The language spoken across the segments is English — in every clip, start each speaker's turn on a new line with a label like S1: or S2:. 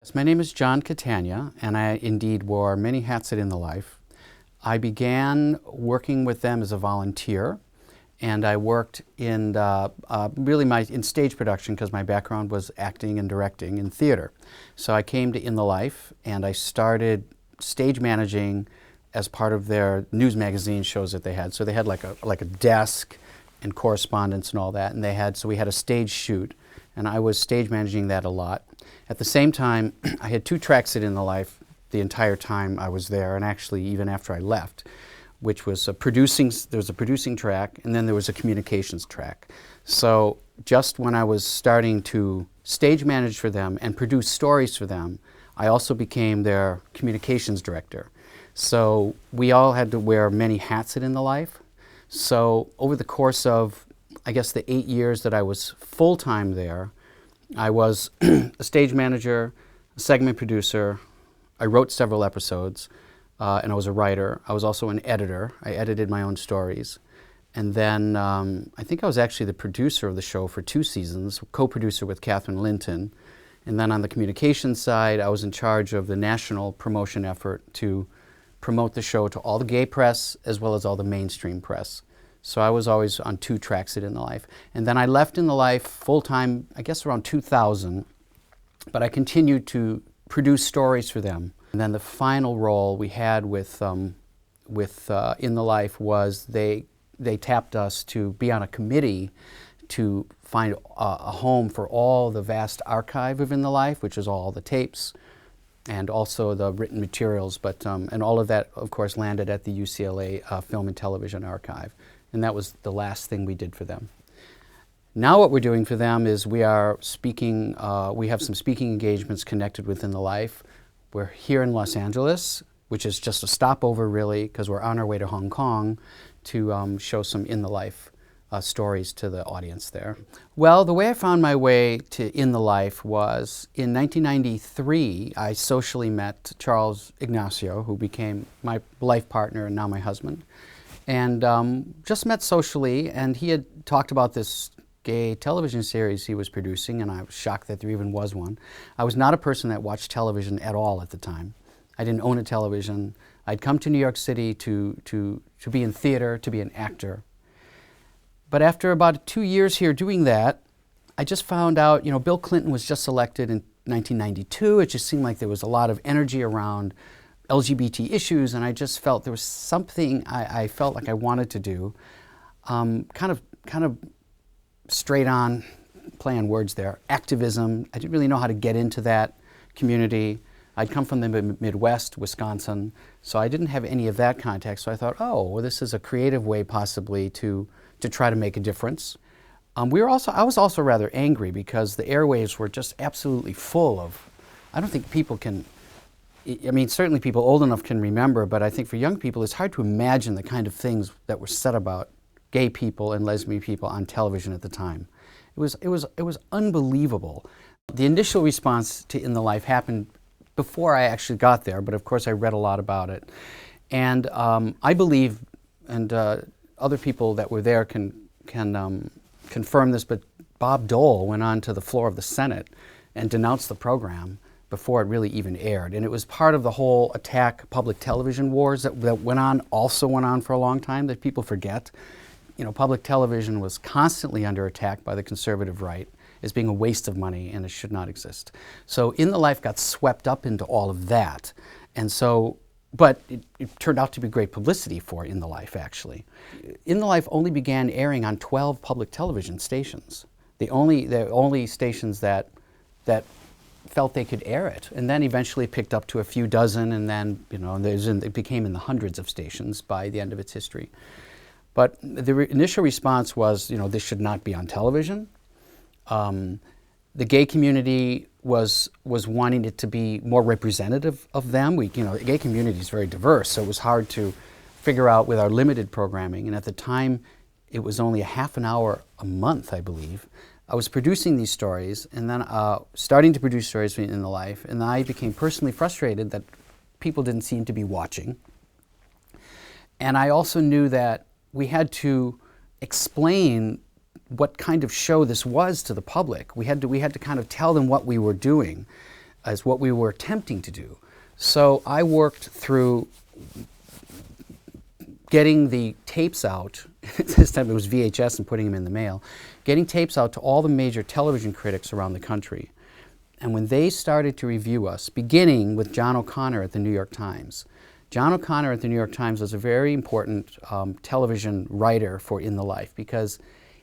S1: Yes, my name is John Catania, and I indeed wore many hats at In the Life. I began working with them as a volunteer, and I worked in in stage production because my background was acting and directing in theater. So I came to In the Life, and I started stage managing as part of their news magazine shows that they had. So they had like a desk and correspondence and all that, and we had a stage shoot, and I was stage managing that a lot. At the same time, I had two tracks at In the Life the entire time I was there, and actually even after I left, which was there was a producing track, and then there was a communications track. So just when I was starting to stage manage for them and produce stories for them, I also became their communications director. So we all had to wear many hats at In the Life. So over the course of, I guess, the 8 years that I was full-time there, I was a stage manager, a segment producer. I wrote several episodes, and I was a writer. I was also an editor. I edited my own stories. And then I think I was actually the producer of the show for 2 seasons, co-producer with Catherine Linton. And then on the communications side, I was in charge of the national promotion effort to promote the show to all the gay press as well as all the mainstream press. So I was always on 2 tracks at In the Life. And then I left In the Life full-time, I guess around 2000, but I continued to produce stories for them. And then the final role we had with In the Life was they tapped us to be on a committee to find a home for all the vast archive of In the Life, which is all the tapes and also the written materials, and all of that, of course, landed at the UCLA Film and Television Archive. And that was the last thing we did for them. Now what we're doing for them is we have some speaking engagements connected with In the Life. We're here in Los Angeles, which is just a stopover really, because we're on our way to Hong Kong to show some In the Life stories to the audience there. Well, the way I found my way to In the Life was in 1993, I socially met Charles Ignacio, who became my life partner and now my husband. And just met socially, and he had talked about this gay television series he was producing, and I was shocked that there even was one. I was not a person that watched television at all at the time. I didn't own a television. I'd come to New York City to be in theater, to be an actor. But after about 2 years here doing that, I just found out, Bill Clinton was just elected in 1992. It just seemed like there was a lot of energy around LGBT issues, and I just felt there was something I felt like I wanted to do, kind of straight on, play on words there, activism. I didn't really know how to get into that community. I'd come from the Midwest, Wisconsin, so I didn't have any of that context. So I thought, oh, well, this is a creative way possibly to try to make a difference. I was also rather angry because the airwaves were just absolutely full of, I don't think people can, certainly people old enough can remember, but I think for young people, it's hard to imagine the kind of things that were said about gay people and lesbian people on television at the time. It was unbelievable. The initial response to In the Life happened before I actually got there, but of course I read a lot about it. And I believe, and other people that were there can confirm this, but Bob Dole went on to the floor of the Senate and denounced the program before it really even aired. And it was part of the whole attack public television wars that went on for a long time that people forget. Public television was constantly under attack by the conservative right as being a waste of money and it should not exist. So In the Life got swept up into all of that. And so, but it turned out to be great publicity for In the Life, actually. In the Life only began airing on 12 public television stations. The only stations that felt they could air it, and then eventually picked up to a few dozen, and then it became in the hundreds of stations by the end of its history. But the initial response was, this should not be on television. The gay community was wanting it to be more representative of them. The gay community is very diverse, so it was hard to figure out with our limited programming. And at the time, it was only a half an hour a month, I believe. I was producing these stories, and then starting to produce stories In the Life, and I became personally frustrated that people didn't seem to be watching. And I also knew that we had to explain what kind of show this was to the public. We had to kind of tell them what we were doing. as what we were attempting to do. So I worked through getting the tapes out, this time it was VHS and putting them in the mail, getting tapes out to all the major television critics around the country. And when they started to review us, beginning with John O'Connor at the New York Times. John O'Connor at the New York Times was a very important television writer for In the Life, because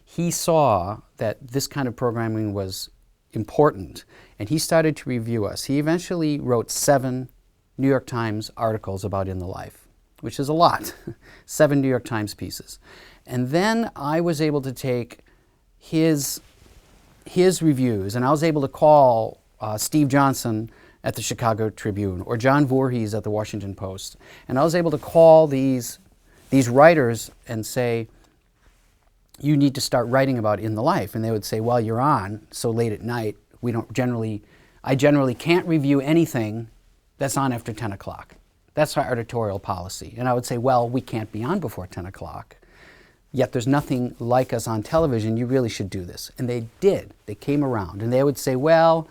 S1: he saw that this kind of programming was important, and he started to review us. He eventually wrote 7 New York Times articles about In the Life, which is a lot, 7 New York Times pieces. And then I was able to take his reviews, and I was able to call Steve Johnson at the Chicago Tribune or John Voorhees at the Washington Post, and I was able to call these writers and say, you need to start writing about In the Life. And they would say, well, you're on so late at night, I generally can't review anything that's on after 10 o'clock. That's our editorial policy. And I would say, well, we can't be on before 10 o'clock. Yet there's nothing like us on television. You really should do this. And they did. They came around. And they would say, well,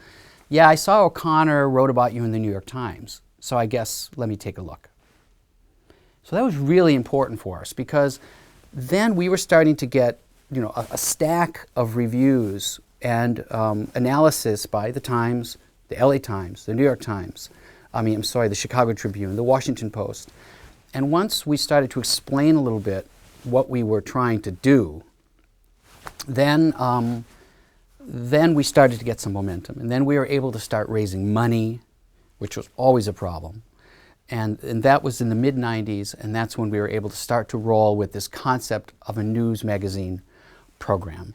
S1: yeah, I saw O'Connor wrote about you in the New York Times, so I guess let me take a look. So that was really important for us, because then we were starting to get, a stack of reviews and analysis by the Times, the LA Times, the New York Times, the Chicago Tribune, the Washington Post. And once we started to explain a little bit what we were trying to do, then we started to get some momentum. And then we were able to start raising money, which was always a problem. And that was in the mid-90s, and that's when we were able to start to roll with this concept of a news magazine program.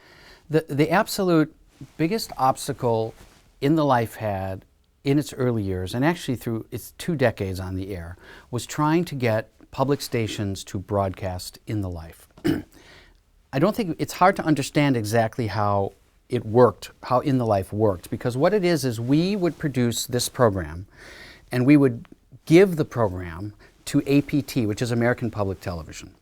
S1: The absolute biggest obstacle In the Life had in its early years, and actually through its 2 decades on the air, was trying to get public stations to broadcast In the Life. I don't think it's hard to understand exactly how it worked, how In the Life worked, because what it is we would produce this program, and we would give the program to APT, which is American Public Television.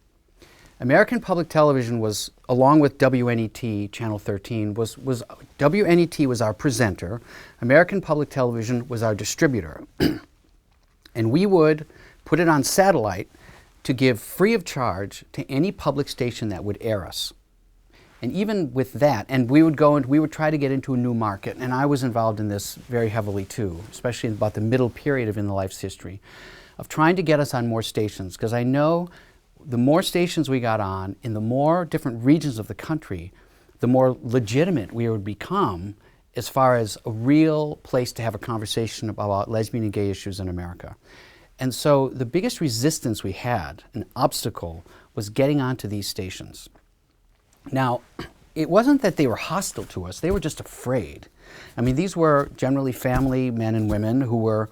S1: American Public Television was, along with WNET, Channel 13, WNET was our presenter, American Public Television was our distributor. And we would put it on satellite to give free of charge to any public station that would air us. And even with that, and we would try to get into a new market, and I was involved in this very heavily too, especially in about the middle period of In the Life's history, of trying to get us on more stations, because I know the more stations we got on in the more different regions of the country, the more legitimate we would become as far as a real place to have a conversation about lesbian and gay issues in America. And so the biggest resistance we had, an obstacle, was getting onto these stations. Now, it wasn't that they were hostile to us, they were just afraid. These were generally family men and women who were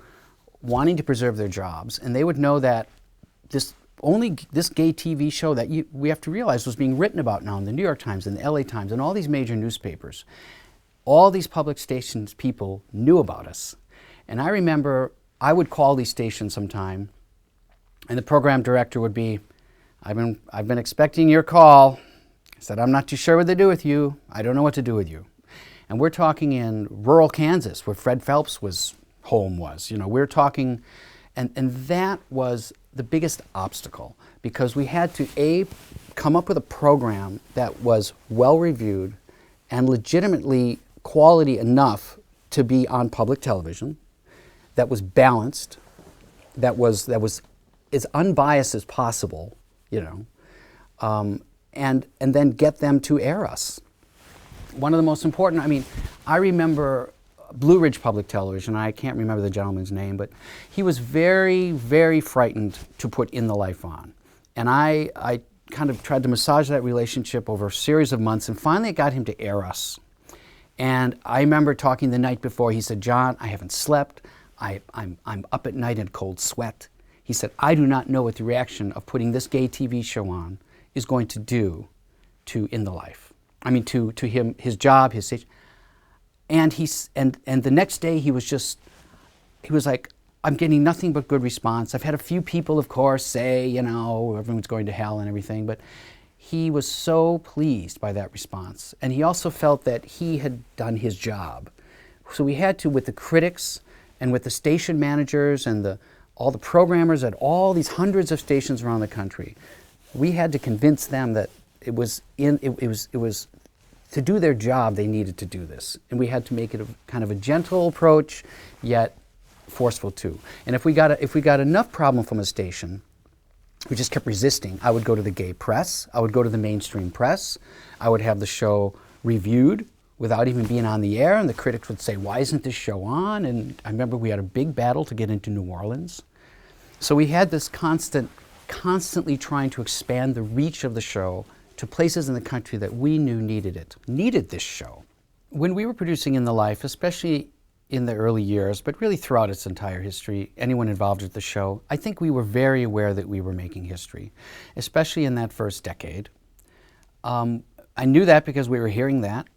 S1: wanting to preserve their jobs, and they would know that this gay TV show that we have to realize was being written about now in the New York Times and the LA Times and all these major newspapers. All these public stations people knew about us. And I remember I would call these stations sometime, and the program director would be, I've been expecting your call. I said, I'm not too sure what to do with you. I don't know what to do with you. And we're talking in rural Kansas, where Fred Phelps' home was. We're talking, and that was the biggest obstacle, because we had to, come up with a program that was well-reviewed and legitimately quality enough to be on public television, that was balanced, that was as unbiased as possible, and then get them to air us. One of the most important, I remember Blue Ridge Public Television, I can't remember the gentleman's name, but he was very, very frightened to put In the Life on. And I kind of tried to massage that relationship over a series of months, and finally it got him to air us. And I remember talking the night before, he said, John, I haven't slept, I'm up at night in cold sweat. He said, I do not know what the reaction of putting this gay TV show on is going to do to In the Life. To him, his job, his station. And the next day he was like, I'm getting nothing but good response. I've had a few people, of course, say, everyone's going to hell and everything, but he was so pleased by that response. And he also felt that he had done his job. So we had to, with the critics And with the station managers and all the programmers at all these hundreds of stations around the country, we had to convince them that it was to do their job, they needed to do this. And we had to make it a kind of a gentle approach, yet forceful too. And if we got enough problem from a station, we just kept resisting. I would go to the gay press, I would go to the mainstream press, I would have the show reviewed without even being on the air, and the critics would say, why isn't this show on? And I remember we had a big battle to get into New Orleans. So we had this constantly trying to expand the reach of the show to places in the country that we knew needed this show. When we were producing In the Life, especially in the early years, but really throughout its entire history, anyone involved with the show, I think we were very aware that we were making history, especially in that first decade. I knew that because we were hearing that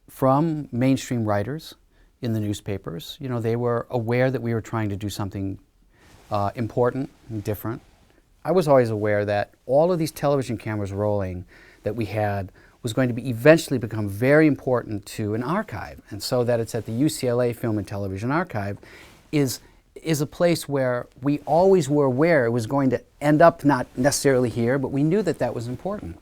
S1: from mainstream writers in the newspapers. You know, they were aware that we were trying to do something important and different. I was always aware that all of these television cameras rolling that we had was going to be eventually become very important to an archive. And so that it's at the UCLA Film and Television Archive is a place where we always were aware it was going to end up not necessarily here, but we knew that that was important.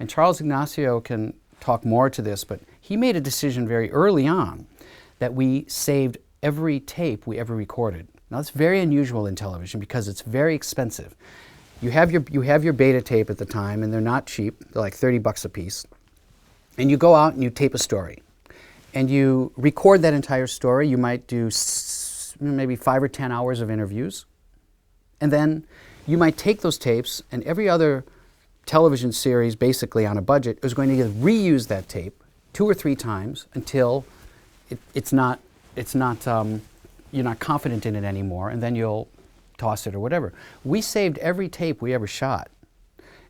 S1: And Charles Ignacio can talk more to this, but he made a decision very early on that we saved every tape we ever recorded. Now that's very unusual in television because it's very expensive. You have your beta tape at the time, and they're not cheap. They're like $30 a piece. And you go out and you tape a story. And you record that entire story. You might do maybe 5 or 10 hours of interviews. And then you might take those tapes, and every other television series, basically on a budget, is going to reuse that tape 2 or 3 times until you're not confident in it anymore, and then you'll toss it or whatever. We saved every tape we ever shot.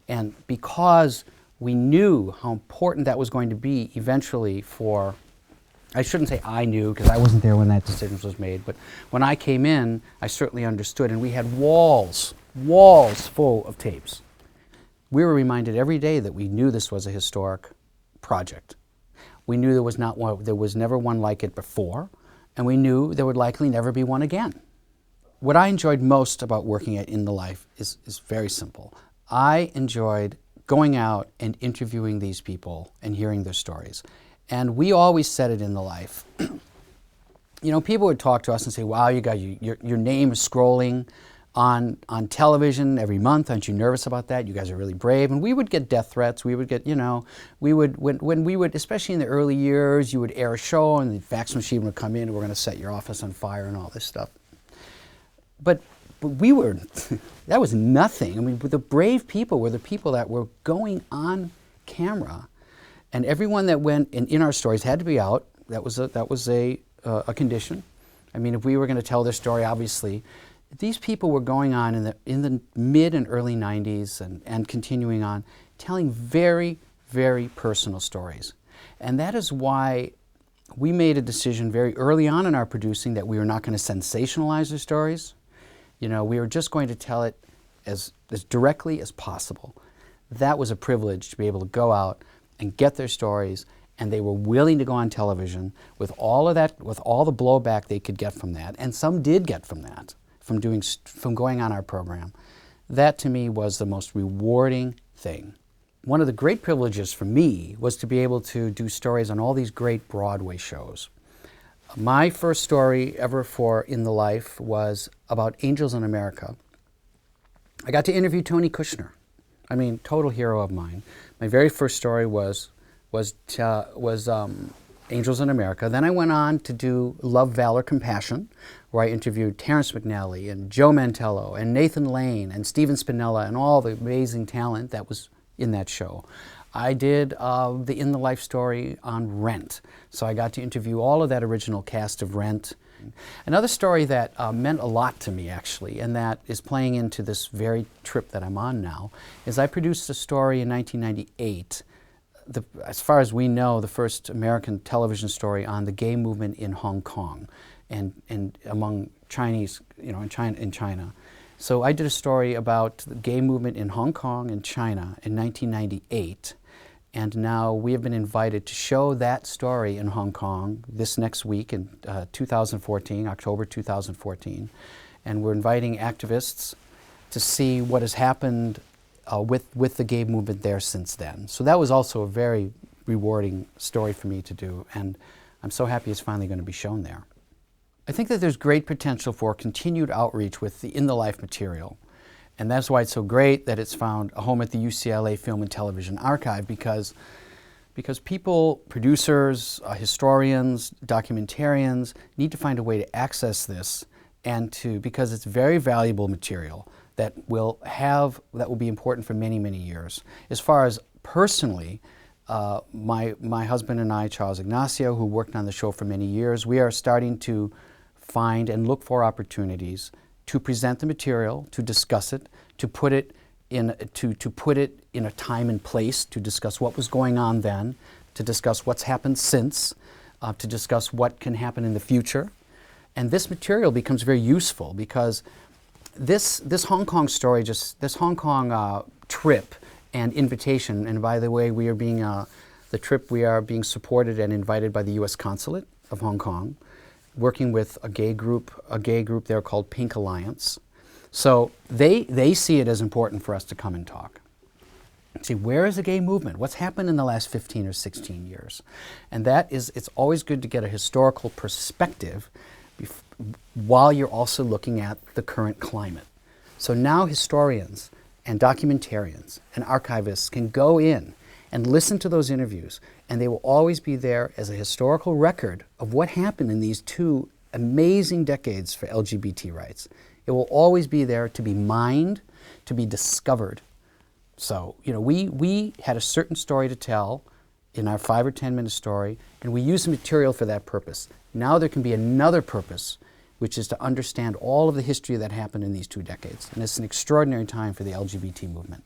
S1: And because we knew how important that was going to be eventually for, I shouldn't say I knew because I wasn't there when that decision was made, but when I came in, I certainly understood, and we had walls full of tapes. We were reminded every day that we knew this was a historic project. We knew there was never one like it before, and we knew there would likely never be one again. What I enjoyed most about working at In the Life is very simple. I enjoyed going out and interviewing these people and hearing their stories. And we always said it In the Life. You know, people would talk to us and say, wow, you got your name is scrolling on television every month. Aren't you nervous about that? You guys are really brave. And we would get death threats. We would get, you know, when we would, especially in the early years, you would air a show and the fax machine would come in and we're going to set your office on fire and all this stuff. But we were, that was nothing. I mean, the brave people were the people that were going on camera, and everyone that went in our stories had to be out. That was a condition. I mean, if we were going to tell their story, obviously, these people were going on in the mid and early 90s and continuing on, telling very, very personal stories. And that is why we made a decision very early on in our producing that we were not going to sensationalize their stories. You know, we were just going to tell it as directly as possible. That was a privilege to be able to go out and get their stories, and they were willing to go on television with all of that, with all the blowback they could get from that, and some did get from that, from going on our program. That to me was the most rewarding thing. One of the great privileges for me was to be able to do stories on all these great Broadway shows. My first story ever for In the Life was about Angels in America. I got to interview Tony Kushner. I mean, total hero of mine. My very first story was Angels in America. Then I went on to do Love, Valor, Compassion, where I interviewed Terrence McNally and Joe Mantello and Nathan Lane and Steven Spinella and all the amazing talent that was in that show. I did the In the Life story on Rent. So I got to interview all of that original cast of Rent. Another story that meant a lot to me, actually, and that is playing into this very trip that I'm on now, is I produced a story in 1998, as far as we know, the first American television story on the gay movement in Hong Kong and among Chinese, you know, in China. So I did a story about the gay movement in Hong Kong and China in 1998. And now we have been invited to show that story in Hong Kong this next week in 2014, October 2014. And we're inviting activists to see what has happened with the gay movement there since then. So that was also a very rewarding story for me to do, and I'm so happy it's finally going to be shown there. I think that there's great potential for continued outreach with the In the Life material. And that's why it's so great that it's found a home at the UCLA Film and Television Archive, because people, producers, historians, documentarians need to find a way to access this, and because it's very valuable material that will be important for many, many years. As far as personally, my husband and I, Charles Ignacio, who worked on the show for many years, we are starting to find and look for opportunities to present the material, to discuss it, to put it in a time and place, to discuss what was going on then, to discuss what's happened since, to discuss what can happen in the future. And this material becomes very useful because this Hong Kong story, this Hong Kong trip and invitation, and by the way, we are being supported and invited by the U.S. Consulate of Hong Kong, working with a gay group there called Pink Alliance. So they see it as important for us to come and talk. See, where is the gay movement? What's happened in the last 15 or 16 years? And it's always good to get a historical perspective while you're also looking at the current climate. So now historians and documentarians and archivists can go in and listen to those interviews, and they will always be there as a historical record of what happened in these 2 amazing decades for LGBT rights. It will always be there to be mined, to be discovered. So, we had a certain story to tell in our 5 or 10 minute story, and we use the material for that purpose. Now there can be another purpose, which is to understand all of the history that happened in these 2 decades. And it's an extraordinary time for the LGBT movement.